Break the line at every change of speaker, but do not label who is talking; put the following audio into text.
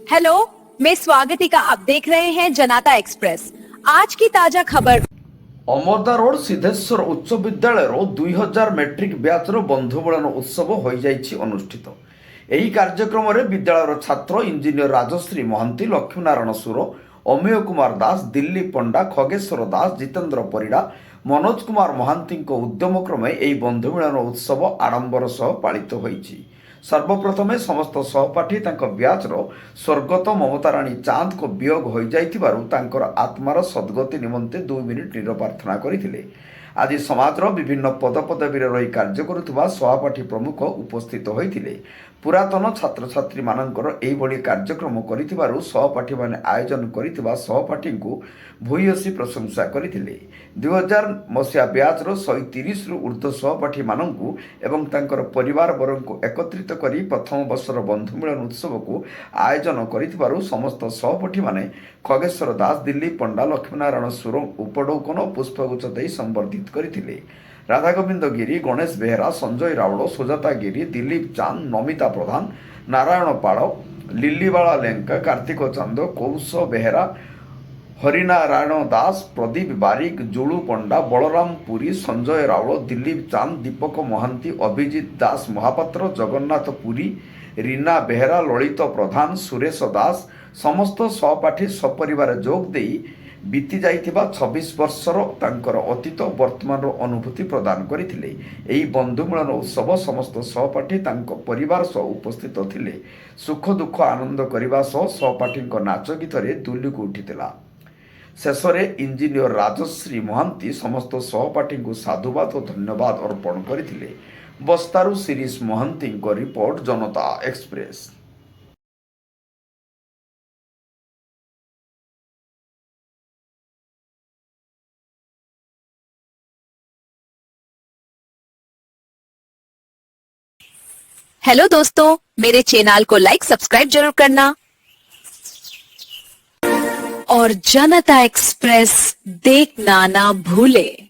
Hello, मैं स्वागतिका। आप देख रहे हैं जनता एक्सप्रेस। आज की ताजा खबर।
अमरदा रोड सिद्धेश्वर उच्च विद्यालय 2000 मैट्रिक ब्याचर बंधु मिलन उत्सव हो अनुष्ठित। ଏହି କାର୍ଯ୍ୟକ୍ରମରେ ବିଦ୍ୟାଳୟର ଛାତ୍ର ଇଞ୍ଜିନିୟର ରାଜଶ୍ରୀ ମହାନ୍ତି, ଲକ୍ଷ୍ମୀନାରାୟଣ ସୁର, ଅମେୟ କୁମାର ଦାସ, ଦିଲ୍ଲୀପ ପଣ୍ଡା, ଖଗେଶ୍ୱର ଦାସ, ଜିତେନ୍ଦ୍ର ପରିଡ଼ା, ମନୋଜ କୁମାର ମହାନ୍ତିଙ୍କ ଉଦ୍ୟମ କ୍ରମେ ଏହି ବନ୍ଧୁ ମିଳନ ଉତ୍ସବ ଆଡ଼ମ୍ବର ସହ ପାଳିତ ହୋଇଛି। ସର୍ବପ୍ରଥମେ ସମସ୍ତ ସହପାଠୀ ତାଙ୍କ ବ୍ୟାଚ୍ର ସ୍ୱର୍ଗତ ମମତାରାଣୀ ଚାନ୍ଦଙ୍କ ବିୟୋଗ ହୋଇଯାଇଥିବାରୁ ତାଙ୍କର ଆତ୍ମାର ସଦ୍ଗତି ନିମନ୍ତେ 2 ମିନିଟ୍ ନୀରବ ପ୍ରାର୍ଥନା କରିଥିଲେ। ଆଜି ସମାଜର ବିଭିନ୍ନ ପଦପଦବୀରେ ରହି କାର୍ଯ୍ୟ କରୁଥିବା ସହପାଠୀ ପ୍ରମୁଖ ଉପସ୍ଥିତ ହୋଇଥିଲେ। ପୁରାତନ ଛାତ୍ରଛାତ୍ରୀମାନଙ୍କର ଏହିଭଳି କାର୍ଯ୍ୟକ୍ରମ କରିଥିବାରୁ ସହପାଠୀମାନେ ଆୟୋଜନ କରିଥିବା ସହପାଠୀଙ୍କୁ ଭୂୟସୀ ପ୍ରଶଂସା କରିଥିଲେ। 2000 ମସିହା ବ୍ୟାଚ୍ର 130ରୁ ଉର୍ଦ୍ଧ୍ୱ ସହପାଠୀମାନଙ୍କୁ ଏବଂ ତାଙ୍କର ପରିବାରବର୍ଗଙ୍କୁ ଏକତ୍ରିତ କରି ପ୍ରଥମ ବର୍ଷର ବନ୍ଧୁ ମିଳନ ଉତ୍ସବକୁ ଆୟୋଜନ କରିଥିବାରୁ ସମସ୍ତ ସହପାଠୀମାନେ ଖଗେଶ୍ୱର ଦାସ, ଦିଲ୍ଲୀପ ପଣ୍ଡା, ଲକ୍ଷ୍ମୀନାରାୟଣ ସୁର ଉପଢୌକନ ଓ ପୁଷ୍ପଗୁଚ୍ଛ ଦେଇ ସମ୍ବର୍ଦ୍ଧିତ କରିଥିଲେ। ରାଧାଗୋବିନ୍ଦ ଗିରି, ଗଣେଶ ବେହେରା, ସଞ୍ଜୟ ରାଉଳ, ସୁଜାତା ଗିରି, ଦିଲ୍ଲୀପ ଚାନ୍ଦ, ନମିତା ପ୍ରଧାନ, ନାରାୟଣ ପାଳ, ଲିଲିବାଳା ଲେଙ୍କା, କାର୍ତ୍ତିକ ଚାନ୍ଦ, କୌଶ ବେହେରା, ହରିନାରାୟଣ ଦାସ, ପ୍ରଦୀପ ବାରିକ, ଜୁଳୁ ପଣ୍ଡା, ବଳରାମ ପୁରୀ, ସଞ୍ଜୟ ରାଉଳ, ଦିଲ୍ଲୀପ ଚାନ୍ଦ, ଦୀପକ ମହାନ୍ତି, ଅଭିଜିତ ଦାସ ମହାପାତ୍ର, ଜଗନ୍ନାଥ ପୁରୀ, ରୀନା ବେହେରା, ଲଳିତ ପ୍ରଧାନ, ସୁରେଶ ଦାସ ସମସ୍ତ ସହପାଠୀ ସପରିବାର ଯୋଗ ଦେଇ ବିତି ଯାଇଥିବା 26 ବର୍ଷର ତାଙ୍କର ଅତୀତ ବର୍ତ୍ତମାନର ଅନୁଭୂତି ପ୍ରଦାନ କରିଥିଲେ। ଏହି ବନ୍ଧୁ ମିଳନ ଉତ୍ସବ ସମସ୍ତ ସହପାଠୀ ତାଙ୍କ ପରିବାର ସହ ଉପସ୍ଥିତ ଥିଲେ। ସୁଖ ଦୁଃଖ ଆନନ୍ଦ କରିବା ସହ ସହପାଠୀଙ୍କ ନାଚ ଗୀତରେ ଦୁଲୁକି ଉଠିଥିଲା। ଶେଷରେ ଇଞ୍ଜିନିୟର ରାଜଶ୍ରୀ ମହାନ୍ତି ସମସ୍ତ ସହପାଠୀଙ୍କୁ ସାଧୁବାଦ ଓ ଧନ୍ୟବାଦ ଅର୍ପଣ କରିଥିଲେ। ବସ୍ତାରୁ ଶିରୀଷ ମହାନ୍ତିଙ୍କ ରିପୋର୍ଟ, ଜନତା ଏକ୍ସପ୍ରେସ।
हेलो दोस्तों, मेरे चैनल को लाइक सब्सक्राइब जरूर करना और जनता एक्सप्रेस देखना ना भूले।